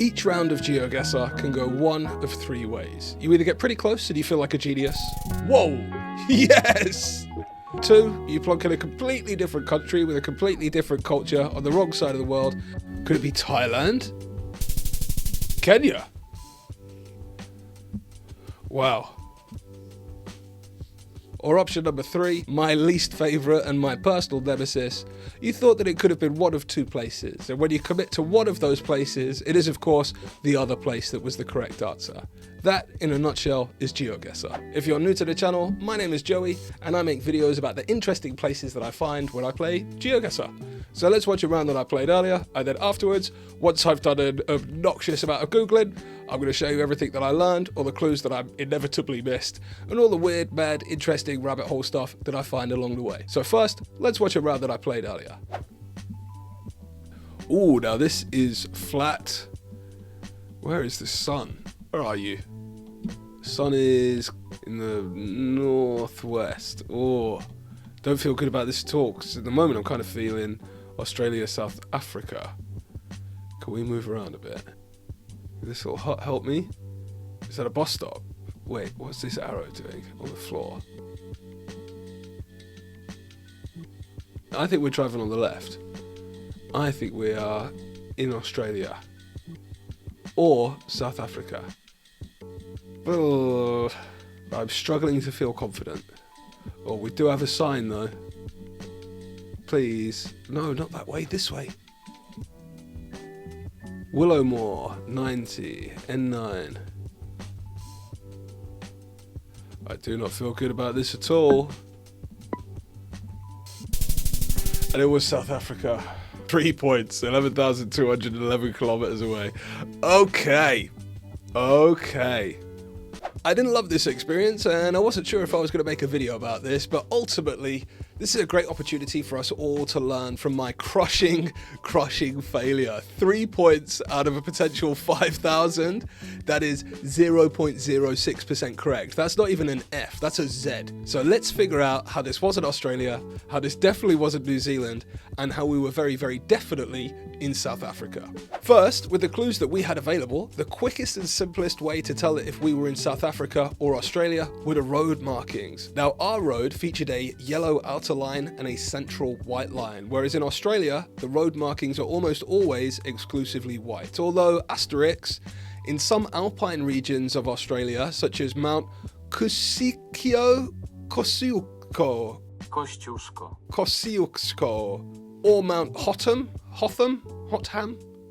Each round of GeoGuessr can go one of three ways. You either get pretty close and you feel like a genius. Whoa! Yes! 2, you plonk in a completely different country with a completely different culture on the wrong side of the world. Could it be Thailand? Kenya? Wow. Or option number 3, my least favourite and my personal nemesis. You thought that it could have been one of 2 places, and when you commit to one of those places, it is of course the other place that was the correct answer. That, in a nutshell, is GeoGuessr. If you're new to the channel, my name is Joey, and I make videos about the interesting places that I find when I play GeoGuessr. So let's watch a round that I played earlier, and then afterwards, once I've done an obnoxious amount of Googling, I'm going to show you everything that I learned, all the clues that I inevitably missed, and all the weird, mad, interesting rabbit hole stuff that I find along the way. So first, let's watch a round that I played earlier. Ooh, now this is flat. Where is the sun? Where are you? Sun is in the northwest. Oh, don't feel good about this at all, because at the moment I'm kind of feeling Australia, South Africa. Can we move around a bit? This will help me. Is that a bus stop? Wait, what's this arrow doing on the floor? I think we're driving on the left. I think we are in Australia. Or South Africa. Oh, I'm struggling to feel confident. Oh, we do have a sign though. Please. No, not that way, this way. Willowmore, 90, N9. I do not feel good about this at all. And it was South Africa. 3 points, 11,211 kilometers away. Okay. I didn't love this experience, and I wasn't sure if I was going to make a video about this, but ultimately, this is a great opportunity for us all to learn from my crushing failure. 3 points out of a potential 5,000. That is 0.06% correct. That's not even an F, that's a Z. So let's figure out how this wasn't Australia, how this definitely wasn't New Zealand, and how we were very, very definitely in South Africa. First, with the clues that we had available, the quickest and simplest way to tell if we were in South Africa or Australia were the road markings. Now, our road featured a yellow outer line and a central white line, whereas in Australia, the road markings are almost always exclusively white, although asterisk, in some alpine regions of Australia, such as Mount Kosciuszko, or Mount Hotham,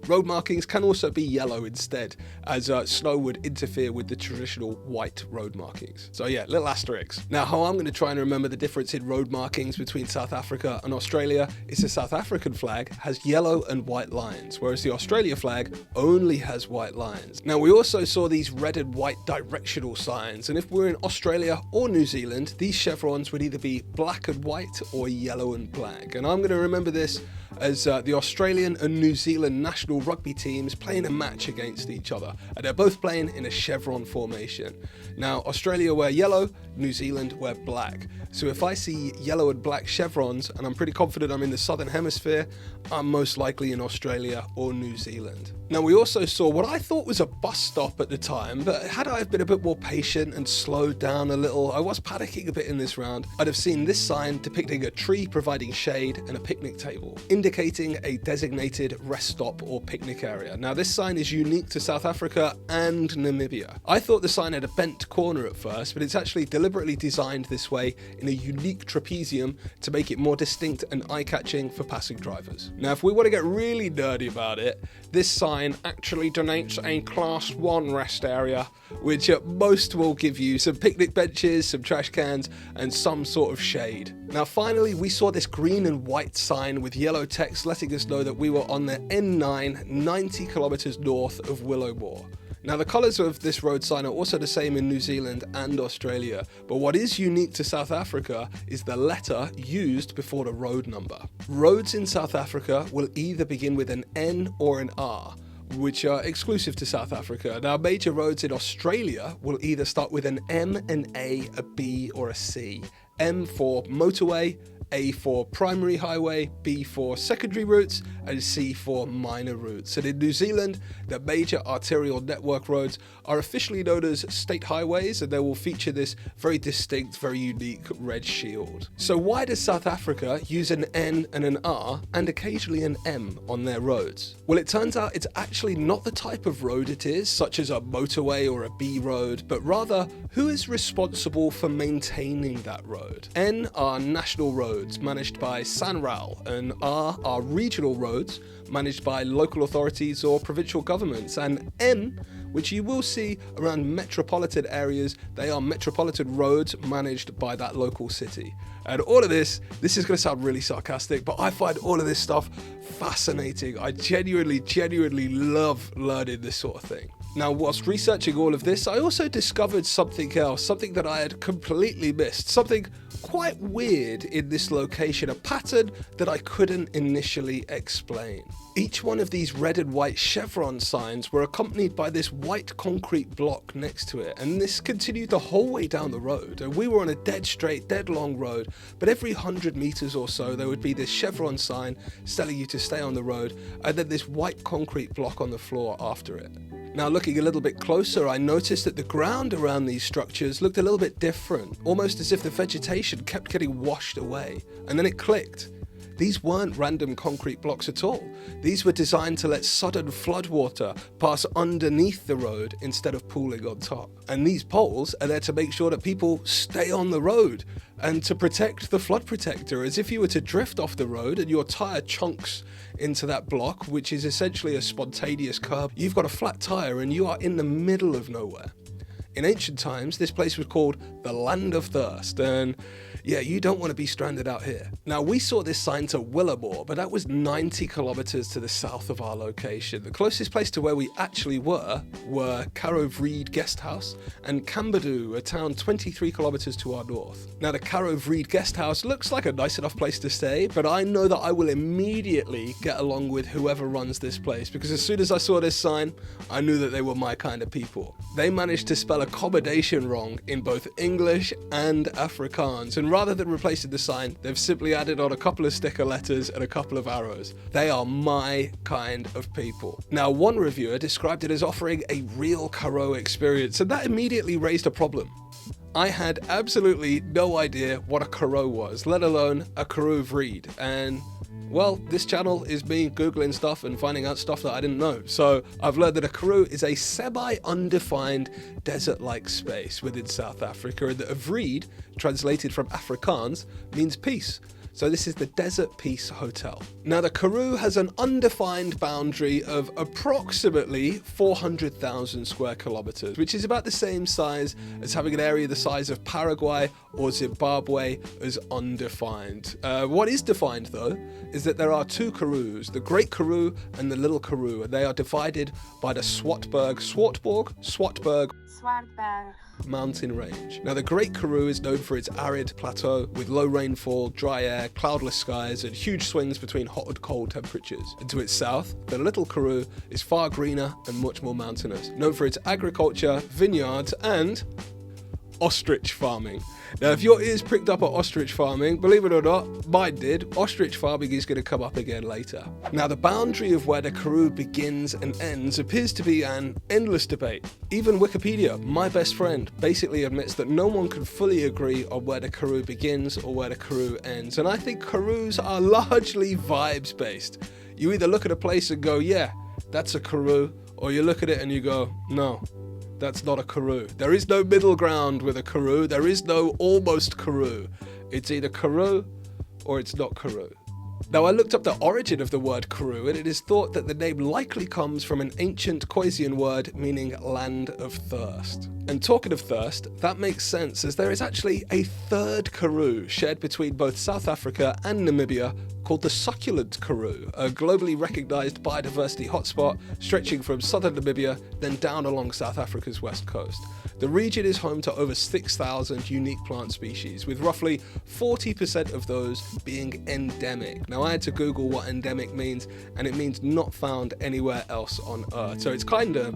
road markings can also be yellow instead, as snow would interfere with the traditional white road markings. So yeah, little asterisks. Now, how I'm going to try and remember the difference in road markings between South Africa and Australia is the South African flag has yellow and white lines, whereas the Australia flag only has white lines. Now, we also saw these red and white directional signs, and if we're in Australia or New Zealand, these chevrons would either be black and white or yellow and black. And I'm going to remember this as the Australian and New Zealand national rugby teams playing a match against each other, and they're both playing in a chevron formation. Now, Australia wear yellow, New Zealand wear black. So if I see yellow and black chevrons, and I'm pretty confident I'm in the southern hemisphere, I'm most likely in Australia or New Zealand. Now, we also saw what I thought was a bus stop at the time, but had I been a bit more patient and slowed down a little, I was panicking a bit in this round, I'd have seen this sign depicting a tree providing shade and a picnic table, indicating a designated rest stop or picnic area. Now, this sign is unique to South Africa and Namibia. I thought the sign had a bent corner at first, but it's actually deliberately designed this way in a unique trapezium to make it more distinct and eye-catching for passing drivers. Now, if we want to get really nerdy about it, this sign actually denotes a Class 1 rest area, which at most will give you some picnic benches, some trash cans, and some sort of shade. Now, finally, we saw this green and white sign with yellow text letting us know that we were on the N9, 90 kilometers north of Willowmore. Now, the colours of this road sign are also the same in New Zealand and Australia, but what is unique to South Africa is the letter used before the road number. Roads in South Africa will either begin with an N or an R, which are exclusive to South Africa. Now, major roads in Australia will either start with an M, an A, a B, or a C. M for motorway, A for primary highway, B for secondary routes, and C for minor routes. And in New Zealand, the major arterial network roads are officially known as state highways, and they will feature this very distinct, very unique red shield. So why does South Africa use an N and an R and occasionally an M on their roads? Well, it turns out it's actually not the type of road it is, such as a motorway or a B road, but rather who is responsible for maintaining that road. N are national roads managed by SANRAL, and R are regional roads managed by local authorities or provincial governments, and M, which you will see around metropolitan areas, they are metropolitan roads managed by that local city. And all of this is going to sound really sarcastic, but I find all of this stuff fascinating. I genuinely love learning this sort of thing. Now, whilst researching all of this, I also discovered something else, something that I had completely missed, something quite weird in this location, a pattern that I couldn't initially explain. Each one of these red and white chevron signs were accompanied by this white concrete block next to it, and this continued the whole way down the road. And we were on a dead straight, dead long road, but every 100 meters or so there would be this chevron sign telling you to stay on the road, and then this white concrete block on the floor after it. Now, looking a little bit closer, I noticed that the ground around these structures looked a little bit different, almost as if the vegetation kept getting washed away. And then it clicked. These weren't random concrete blocks at all. These were designed to let sudden floodwater pass underneath the road instead of pooling on top. And these poles are there to make sure that people stay on the road and to protect the flood protector, as if you were to drift off the road and your tire chunks into that block, which is essentially a spontaneous curb. You've got a flat tire and you are in the middle of nowhere. In ancient times, this place was called the Land of Thirst, and yeah, you don't want to be stranded out here. Now, we saw this sign to Willamore, but that was 90 kilometers to the south of our location. The closest place to where we actually were Carrow-Vreed Guest House and Camberdoux, a town 23 kilometers to our north. Now, the Carrow-Vreed Guest House looks like a nice enough place to stay, but I know that I will immediately get along with whoever runs this place, because as soon as I saw this sign, I knew that they were my kind of people. They managed to spell accommodation wrong in both English and Afrikaans, and rather than replacing the sign, they've simply added on a couple of sticker letters and a couple of arrows. They are my kind of people. Now, one reviewer described it as offering a real Karoo experience, and that immediately raised a problem. I had absolutely no idea what a Karoo was, let alone a Carrow-Vreed, and well, this channel is me Googling stuff and finding out stuff that I didn't know. So I've learned that a Karoo is a semi-undefined desert-like space within South Africa, and that a Vreed, translated from Afrikaans, means peace. So this is the Desert Peace Hotel. Now, the Karoo has an undefined boundary of approximately 400,000 square kilometers, which is about the same size as having an area the size of Paraguay or Zimbabwe as undefined. What is defined, though, is that there are two Karoos, the Great Karoo and the Little Karoo, and they are divided by the Swartberg mountain range. Now, the Great Karoo is known for its arid plateau with low rainfall, dry air, cloudless skies, and huge swings between hot and cold temperatures. And to its south, the Little Karoo is far greener and much more mountainous, known for its agriculture, vineyards, and ostrich farming. Now, if your ears pricked up at ostrich farming, believe it or not, mine did. Ostrich farming is going to come up again later. Now, the boundary of where the Karoo begins and ends appears to be an endless debate. Even Wikipedia, my best friend, basically admits that no one can fully agree on where the Karoo begins or where the Karoo ends. And I think Karoos are largely vibes based. You either look at a place and go, yeah, that's a Karoo, or you look at it and you go, no, that's not a Karoo. There is no middle ground with a Karoo. There is no almost Karoo. It's either Karoo or it's not Karoo. Now, I looked up the origin of the word Karoo, and it is thought that the name likely comes from an ancient Khoisan word meaning land of thirst. And talking of thirst, that makes sense, as there is actually a third Karoo shared between both South Africa and Namibia called the Succulent Karoo, a globally recognised biodiversity hotspot stretching from southern Namibia then down along South Africa's west coast. The region is home to over 6,000 unique plant species, with roughly 40% of those being endemic. Now, I had to Google what endemic means, and it means not found anywhere else on Earth. So it's kind of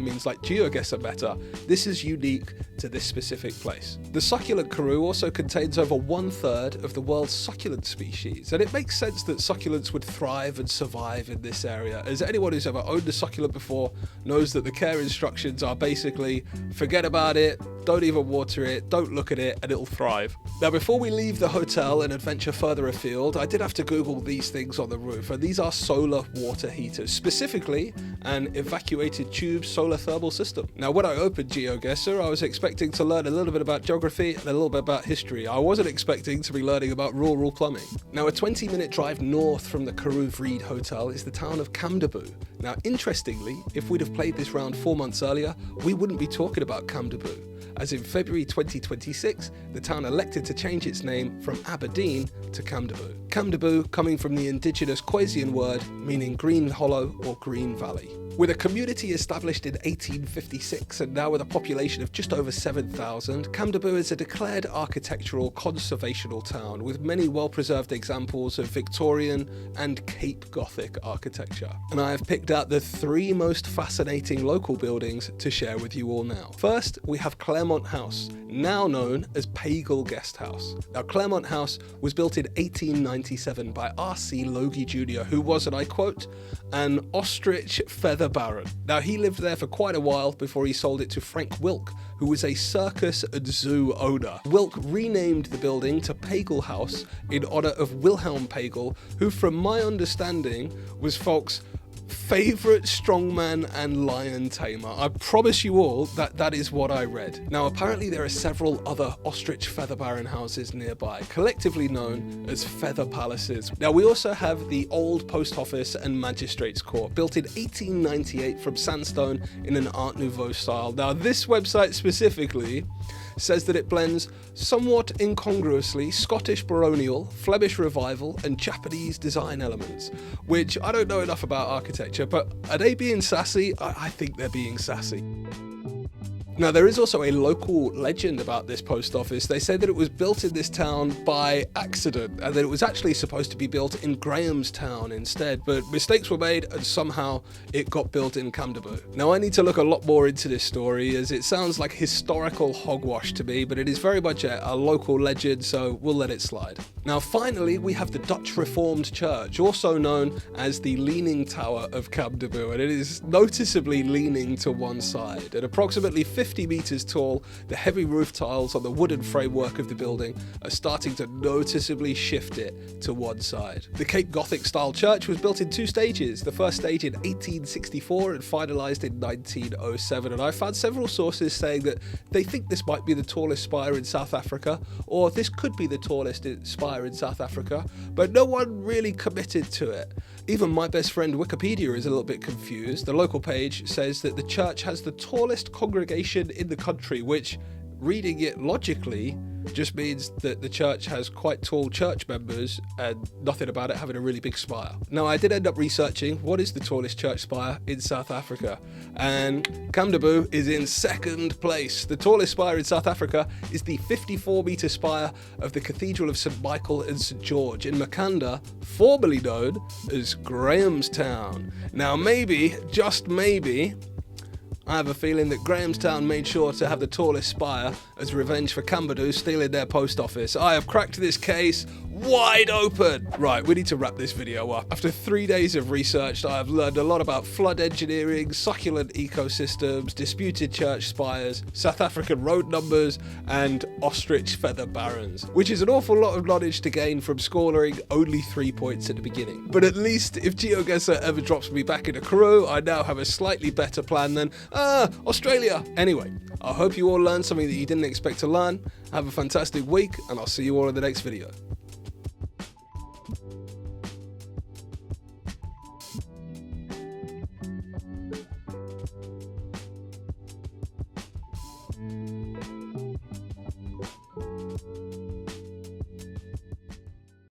means like GeoGuessr better. This is unique to this specific place. The succulent Karoo also contains over 1/3 of the world's succulent species, and it makes sense that succulents would thrive and survive in this area, as anyone who's ever owned a succulent before knows that the care instructions are basically forget about it, don't even water it, don't look at it, and it'll thrive. Now, before we leave the hotel and adventure further afield, I did have to Google these things on the roof, and these are solar water heaters, specifically an evacuated tube solar thermal system. Now, when I opened GeoGuessr, I was expecting to learn a little bit about geography and a little bit about history. I wasn't expecting to be learning about rural plumbing. Now, a 20-minute drive north from the Karoo Vreede Hotel is the town of Kamdaboo. Now, interestingly, if we'd have played this round 4 months earlier, we wouldn't be talking about Kamdaboo, as in February 2026, the town elected to change its name from Aberdeen to Kamdaboo. Kamdaboo coming from the indigenous Khoisan word meaning green hollow or green valley. With a community established in 1856 and now with a population of just over 7,000, Kamdaboo is a declared architectural conservational town with many well-preserved examples of Victorian and Cape Gothic architecture. And I have picked out the 3 most fascinating local buildings to share with you all now. First, we have Claremont House, now known as Pagel Guest House. Now, Claremont House was built in 1897 by R.C. Logie Jr., who was, and I quote, an ostrich feather baron. Now, he lived there for quite a while before he sold it to Frank Wilk, who was a circus and zoo owner. Wilk renamed the building to Pagel House in honor of Wilhelm Pagel, who, from my understanding, was Folk's favorite strongman and lion tamer. I promise you all that that is what I read. Now, apparently there are several other ostrich feather baron houses nearby, collectively known as feather palaces. Now, we also have the old post office and magistrates court, built in 1898 from sandstone in an Art Nouveau style. Now, this website specifically says that it blends somewhat incongruously Scottish baronial, Flemish revival, and Japanese design elements, which I don't know enough about architecture, but are they being sassy? I think they're being sassy. Now, there is also a local legend about this post office. They say that it was built in this town by accident, and that it was actually supposed to be built in Grahamstown instead, but mistakes were made and somehow it got built in Kamdaboo. Now, I need to look a lot more into this story, as it sounds like historical hogwash to me, but it is very much a local legend, so we'll let it slide. Now, finally, we have the Dutch Reformed Church, also known as the Leaning Tower of Kamdaboo, and it is noticeably leaning to one side. At approximately 50 meters tall, the heavy roof tiles on the wooden framework of the building are starting to noticeably shift it to one side. The Cape Gothic style church was built in 2 stages, the first stage in 1864 and finalised in 1907, and I found several sources saying that they think this might be the tallest spire in South Africa, or this could be the tallest spire in South Africa, but no one really committed to it. Even my best friend Wikipedia is a little bit confused. The local page says that the church has the tallest congregation in the country, which, reading it logically, just means that the church has quite tall church members and nothing about it having a really big spire. Now, I did end up researching what is the tallest church spire in South Africa, and Kamdaboo is in 2nd place. The tallest spire in South Africa is the 54-meter spire of the Cathedral of St. Michael and St. George in Makanda, formerly known as Grahamstown. Now, maybe, just maybe, I have a feeling that Grahamstown made sure to have the tallest spire as revenge for Kamdaboo stealing their post office. I have cracked this case wide open. Right, we need to wrap this video up. After 3 days of research, I have learned a lot about flood engineering, succulent ecosystems, disputed church spires, South African road numbers, and ostrich feather barons, which is an awful lot of knowledge to gain from scoring only 3 points at the beginning. But at least if GeoGuessr ever drops me back in a Karoo, I now have a slightly better plan than, Australia. Anyway, I hope you all learned something that you didn't expect to learn. Have a fantastic week, and I'll see you all in the next video.